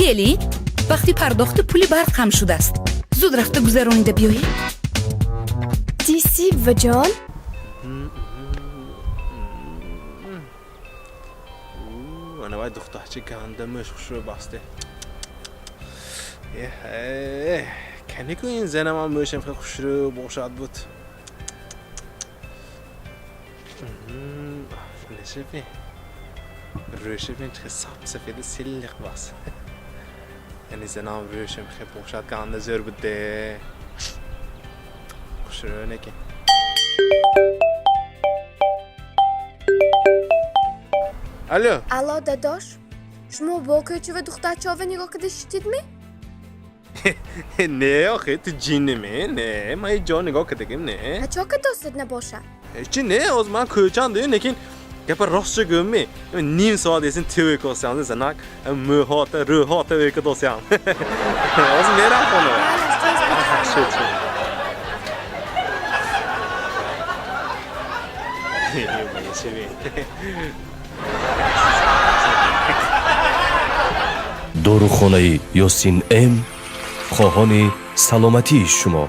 کلی وقتی پرداخت پولی برق هم شده است زود رفته گذرانیده بیایی. دیسی و جان انا باید دخترچه گندمش خوشو بسته. کنی که این زنم هم باشم خیلی خوش رو باشد بود. نشفی روشفین خیلی سفید سیلق باس. یعنی زنم روشم خیلی باشد گنده زر بوده. خوش رو نکن. الو داداش شما با کوچه و دخترچه ها نگاه کردید می؟ نه آخه تو جینمه نه من یه جا نگاه کردیم نه چرا که دوستت نباشه؟ چی نه از من کوچان دیگه نکن گپ راست گمی نیم ساعت ایستن توی کاسیان زنک موهات روحات وی کدوسیان از میرم خونه شد داروخانه یاسین ام خواهان سلامتی شما